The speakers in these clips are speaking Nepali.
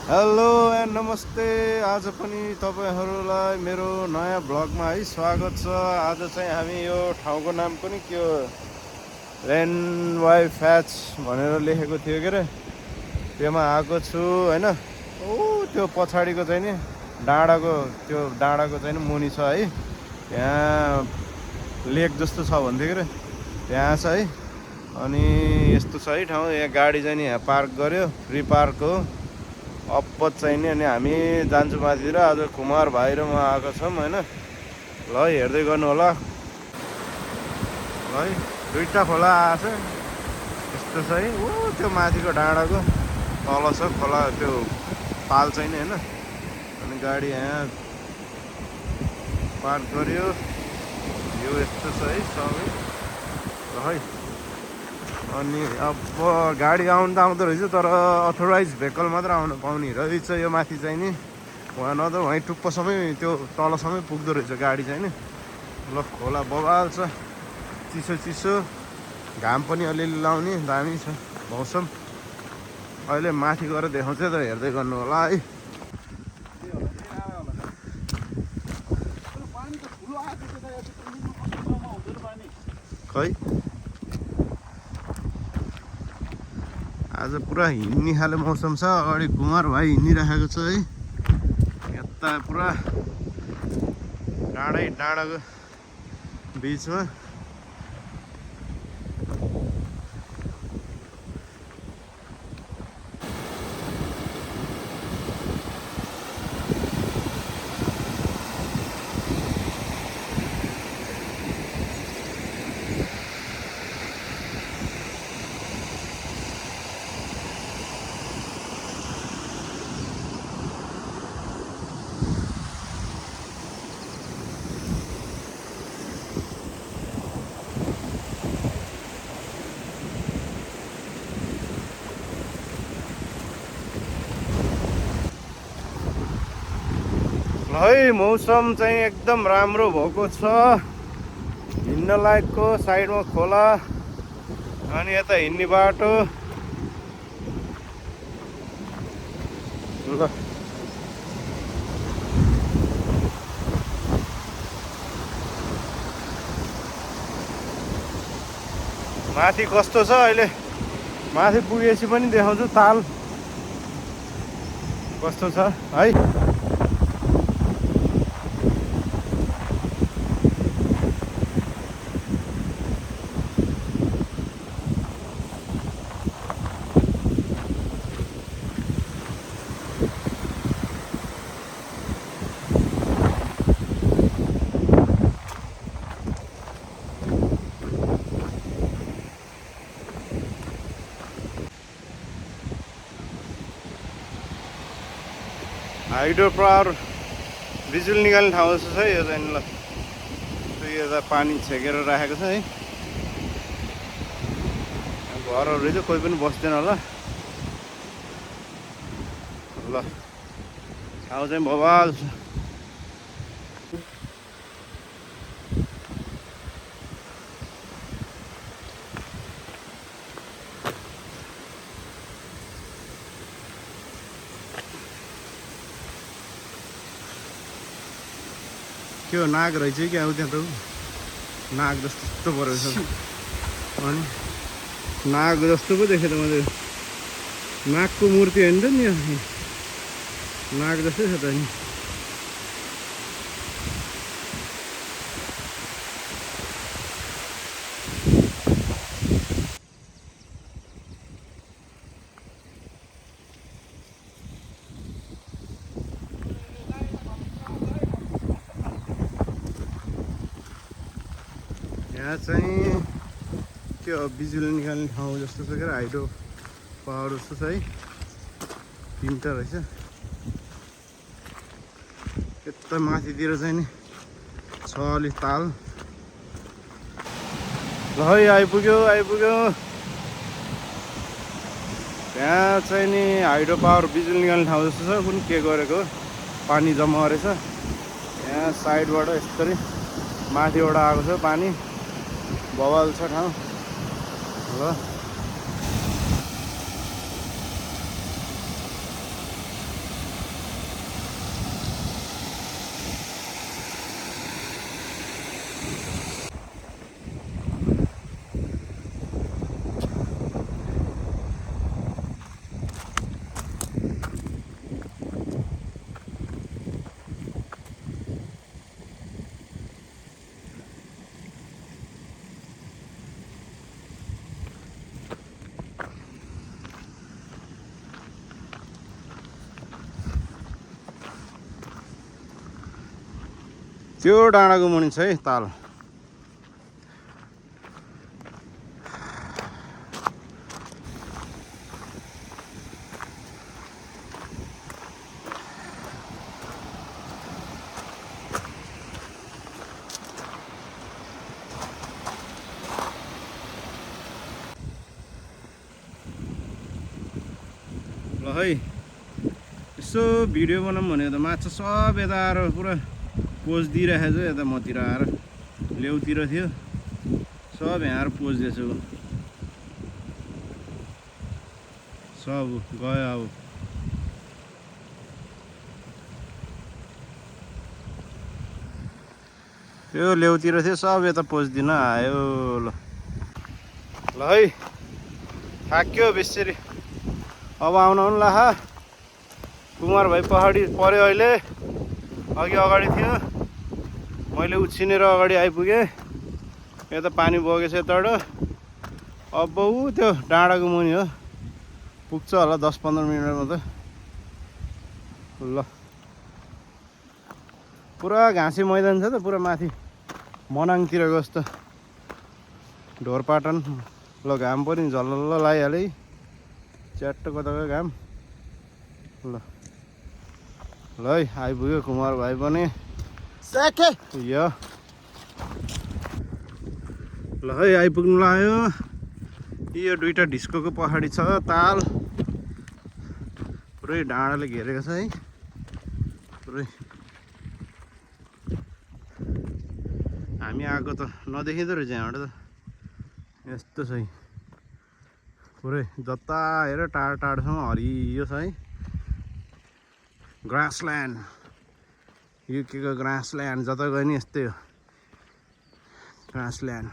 हेलो एन्ड नमस्ते। आज पनि तपाईहरुलाई मेरो नयाँ भ्लगमा है स्वागत छ। आज चाहिँ हामी यो ठाउँको नाम पनि के हो रेन वाइ फ्याच भनेर लेखेको थियो के रे, त्योमा आएको छु हैन। ओ त्यो पछाडिको चाहिँ नि डाँडाको चाहिँ नि मुनि छ है, त्यहाँ लेक जस्तो छ भन्थ्यो के रे, त्यहाँ छ है। अनि यस्तो छ है ठाउँ, यहाँ गाडी चाहिँ नि यहाँ पार्क गर्यो, फ्री पार्क हो अप्पत चाहिँ नि। अनि हामी जान्छौँ माथितिर। आज कुमार भाइ र म आएको छौँ हैन। ल हेर्दै गर्नु होला। ल है दुईटा खोला आएछ यस्तो छ है। ऊ त्यो माथिको डाँडाको तल छ खोला, त्यो पाल चाहिँ नि हैन। अनि गाडी यहाँ पार्क गर्यो, यो यस्तो छ है सबै। ल है अनि अब गाडी आउनु त आउँदो रहेछ, तर अथोराइज भेहिकल मात्र आउनु पाउने रहेछ यो माथि चाहिँ नि। वहाँ नत्र वहीँ टुप्पोसम्मै त्यो तलसम्मै पुग्दो रहेछ गाडी चाहिँ नि। ल खोला बबाल छ, चिसो चिसो, घाम पनि अलिअलि लाउने, दामी छ मौसम। अहिले माथि गएर देखाउँछ त, हेर्दै गर्नु होला है। खै आज पुरा हिँड्ने खाले मौसम छ। अगाडि कुमार भाइ हिँडिराखेको छ है। यता पुरा डाँडाको बिचमा है। मौसम चाहिँ एकदम राम्रो भएको छ, हिँड्न लायकको। साइडमा खोला अनि यता हिँड्ने बाटो। ल माथि कस्तो छ अहिले, माथि पुगेपछि पनि देखाउँछु ताल कस्तो छ है। हाइड्रो पावर बिजुली निकाल्ने ठाउँ जस्तो छ यो चाहिँ। ल त्यो यता पानी छेकेर राखेको छ है। घरहरू चाहिँ कोही पनि बस्दैन होला। ल ठाउँ चाहिँ बबाल छ। के हो, नाग रहेछ क्या हो त्यहाँ त? नाग जस्तो पो रहेछ। अनि नाग जस्तो पो देखेँ त मैले। नागको मूर्ति होइन त नि, नाग जस्तै छ त नि। यहाँ चाहिँ के हो, बिजुली निकाल्ने ठाउँ जस्तो छ क्या, हाइड्रो पावर जस्तो छ है। तिनवटा रहेछ। यता माथितिर चाहिँ नि छ अलि ताल। ल है आइपुग्यो। त्यहाँ चाहिँ नि हाइड्रो पावर बिजुली निकाल्ने ठाउँ जस्तो छ, कुन के गरेको पानी जम्मा रहेछ। यहाँ साइडबाट यसरी माथिबाट आएको छ पानी, बवाल छ ठाउँ। ल त्यो डाँडाको मुनि छ है ताल। ल है यसो भिडियो बनाऊँ भनेको त माछा सब यता आएर पुरा पोज दिइराखेको छ। यता मतिर आएर लेउतिर थियो सब यहाँ आएर पोज दिएछ। सब गयो अब। त्यो लेउतिर थियो सब यता पोज दिन आयो। ल है थाक्यो बेसरी अब आउन ला। कुमार भाइ पहाडी पर्यो अहिले। अघि अगाडि थियो मैले उछिनेर अगाडि आइपुगेँ। यता पानी बगेछ यताबाट। अब ऊ त्यो डाँडाको मुनि हो पुग्छ होला 10-15 मिनटमा त। ल पुरा घाँसी मैदान छ त पुरा माथि मनाङतिर जस्तो ढोरपाटन। ल घाम पनि झलल्ल लागिहाल्यो है च्याट्ट कताको घाम। ल ल है आइपुग्यो कुमार भाइ पनि यो। ल है आइपुग्नु लाग्यो। यो दुईटा ढिस्कोको पहाडी छ ताल पुरै डाँडाले घेरेको छ है पुरै। हामी आएको त नदेखिँदो रहेछ यहाँबाट त यस्तो छ है पुरै। जता हेर टाढो टाढोसम्म हरियो छ है। ग्रासल्यान्ड युकेको ग्रासल्यान्ड जता गयो नि यस्तै हो ग्रासल्यान्ड।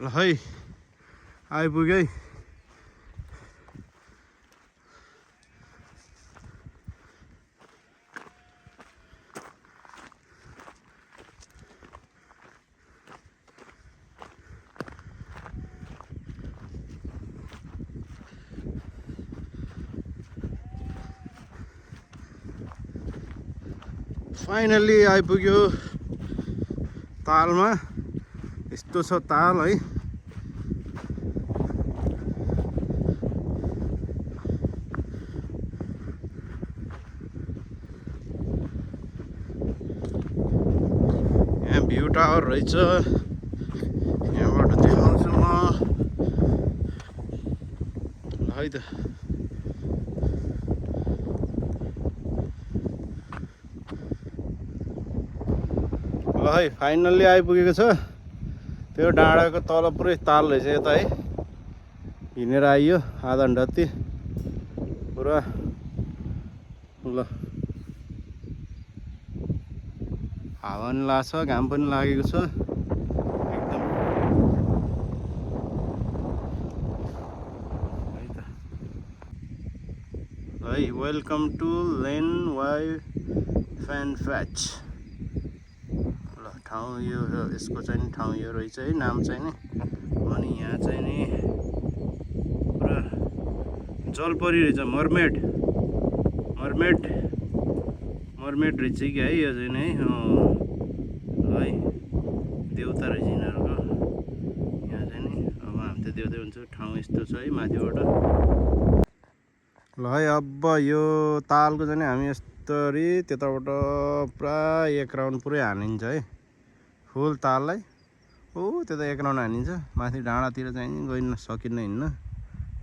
ल है आइपुग्यो है। फाइनल्ली आइपुग्यो तालमा। यस्तो छ ताल है। यहाँ भ्यू टावर रहेछ यहाँबाट देखाउँछु म है त। ल है फाइनल्ली आइपुगेको छ। त्यो डाँडाको तल पुरै ताल रहेछ यता है। हिँडेर आइयो आधा घन्टा जति पुरा। ल हावा पनि लाग्छ घाम पनि लागेको छ एकदम है त। है वेलकम टु लेन वाइ फ्यान फ्याच। ठाउँ यो यसको चाहिँ नि ठाउँ यो रहेछ है नाम चाहिँ नि। अनि यहाँ चाहिँ नि पुरा जलपरी रहेछ मर्मेड रहेछ कि है यो चाहिँ नि है देउता रहेछ यिनीहरूको यहाँ चाहिँ नि। अब हामी त देउतै हुन्छ ठाउँ यस्तो छ है माथिबाट। ल है अब यो तालको चाहिँ हामी यस्तरी त्यताबाट पुरा एक राउन्ड पुरै हानिन्छ है फुल ताललाई। ओ त्यता एक राउन्ड हानिन्छ माथि डाँडातिर चाहिँ गइन सकिन्न हिँड्न।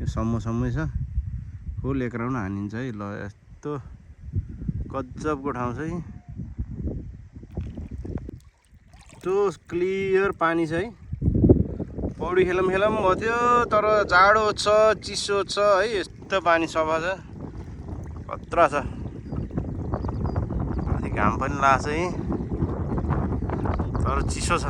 यो सम्मै छ फुल एक राउन्ड हानिन्छ है। ल यस्तो गजबको ठाउँ छ है। त्यो क्लियर पानी छ है। पौडी खेलम भयो थियो तर जाडो छ चिसो छ है। यस्तो पानी सफा छ खतरा छ। माथि घाम पनि लाग्छ है तर चिसो छ।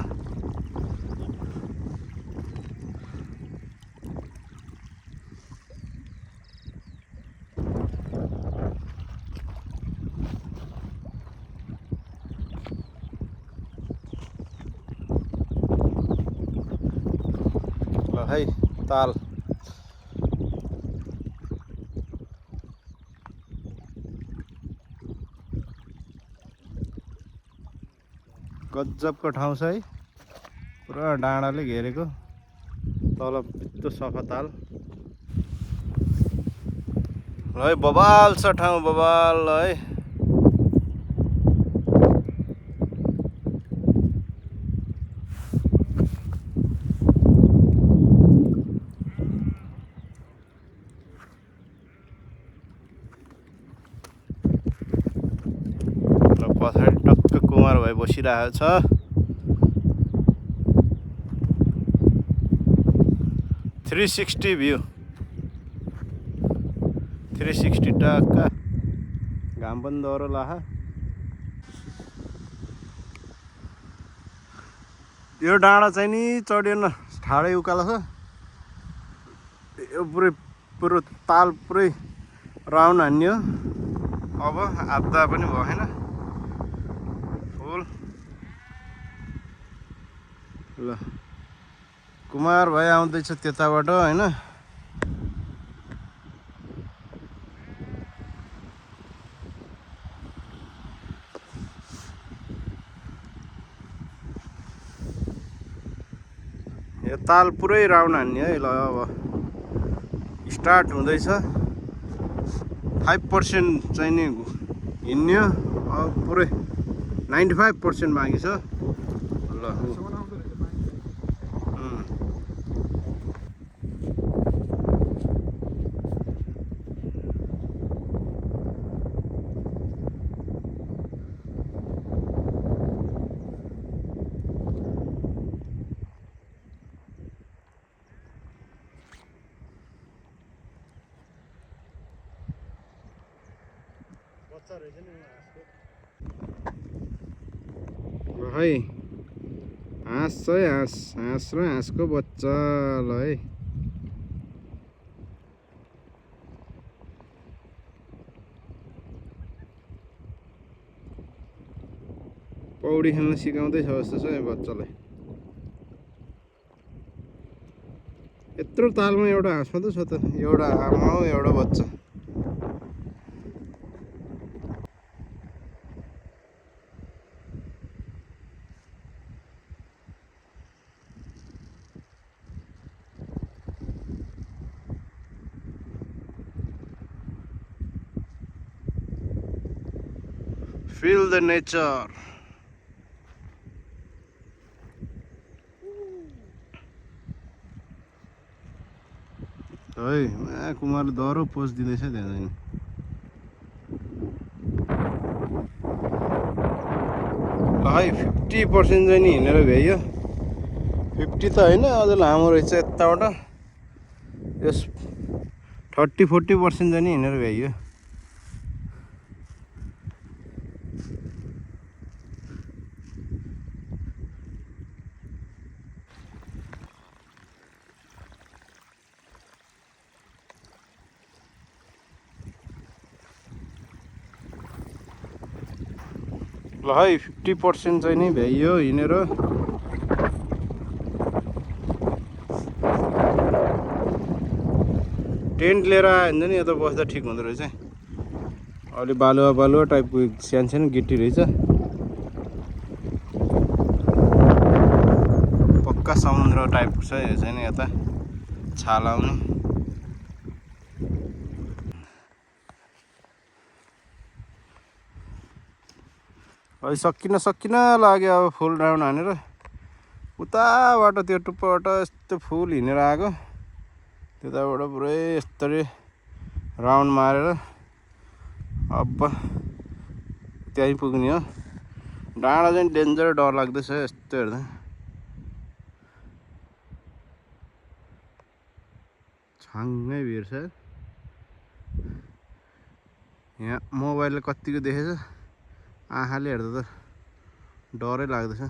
है ताल गजबको ठाउँ छ है पुरा डाँडाले घेरेको तल त्यो सफा ताल है बबाल छ ठाउँ बबाल है पछाडि टक्क कुमार भाइ बसिरहेको छ 360 भ्यू 360 टक्क घाम पनि दह्रो लाहा यो डाँडा चाहिँ नि चढेन ठाडै उकालो छ यो पुरो ताल पुरै राउन्ड हान्यो अब आधा पनि भएन फुल ल कुमार भाइ आउँदैछ त्यताबाट हैन यो ताल पुरै राउन्ड हान्ने है ल अब स्टार्ट हुँदैछ 5% चाहिँ नि हिँड्यो अब पुरै 95% बाँकी छ ल है हाँस छ है हाँस र हाँसको बच्चा ल है पौडी खेल्न सिकाउँदैछ जस्तो छ है बच्चालाई यत्रो तालमा एउटा हाँस मात्रै छ त एउटा आमा हो एउटा बच्चा Feel the nature. है कुमारले दह्रो पोज दिँदैछ त्यहाँ चाहिँ है 50% चाहिँ नि हिँडेर भ्याइयो 50 त होइन अझ लामो रहेछ यताबाट यस 30-40% चाहिँ नि हिँडेर भ्याइयो ल है 50% चाहिँ नि भ्याइयो हिँडेर टेन्ट लिएर आयो भने नि यता बस्दा ठिक हुँदो रहेछ अलि बालुवा टाइपको सानो गिटी रहेछ पक्का समुद्र टाइपको छ यो चाहिँ नि यता छाला आउने अहिले सकिन लाग्यो अब फुल राउन्ड हानेर उताबाट त्यो टुप्पाबाट यस्तो फुल हिँडेर आएको त्यताबाट पुरै यस्तरी राउन्ड मारेर अब त्यहीँ पुग्ने हो डाँडा चाहिँ डेन्जर डर लाग्दैछ यस्तो हेर्दा छाङ्गै भिड छ यहाँ मोबाइलले कतिको देखेछ आँखाले हेर्दा त डरै लाग्दैछ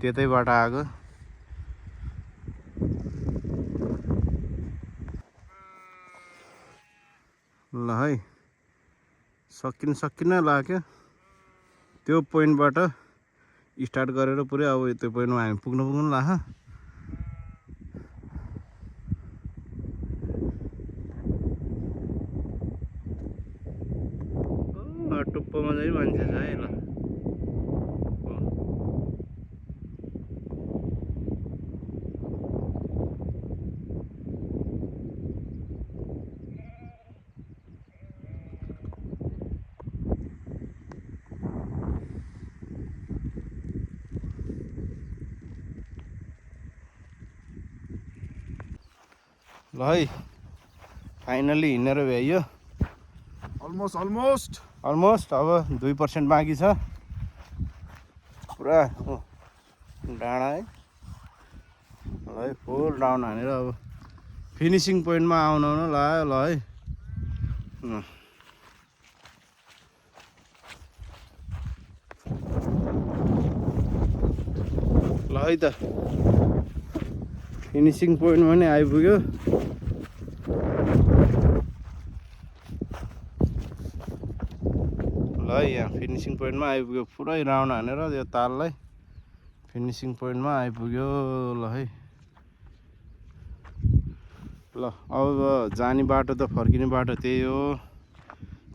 त्यतैबाट आएको ल है सकिन लाग्यो त्यो पोइन्टबाट स्टार्ट गरेर पुरै अब त्यो पोइन्टमा हामी पुग्नु लाग्यो ल है फाइनली हिँडेर भ्याइयो अलमोस्ट अब 2% बाँकी छ पुरा डाँडा है ल है फुल राउन्ड हानेर अब फिनिसिङ पोइन्टमा आउन लाग्यो ल है ल है त फिनिसिङ पोइन्टमा नै आइपुग्यो ल है यहाँ फिनिसिङ पोइन्टमा आइपुग्यो पुरै राउन्ड हानेर यो ताललाई फिनिसिङ पोइन्टमा आइपुग्यो ल है ल अब जाने बाटो त फर्किने बाटो त्यही हो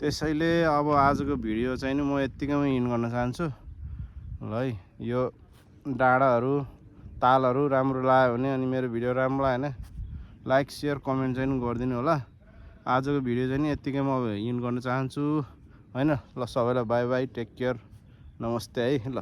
त्यसैले अब आजको भिडियो चाहिँ नि म यत्तिकैमा इन गर्न चाहन्छु ल है यो डाँडाहरू तालहरू राम्रो लाग्यो भने अनि मेरो भिडियो राम्रो लाग्यो भने लाइक सेयर कमेन्ट चाहिँ गरिदिनु होला आजको भिडियो चाहिँ नि यत्तिकैमा इन गर्न चाहन्छु हैन ल सबैलाई बाई बाई टेक केयर नमस्ते है ल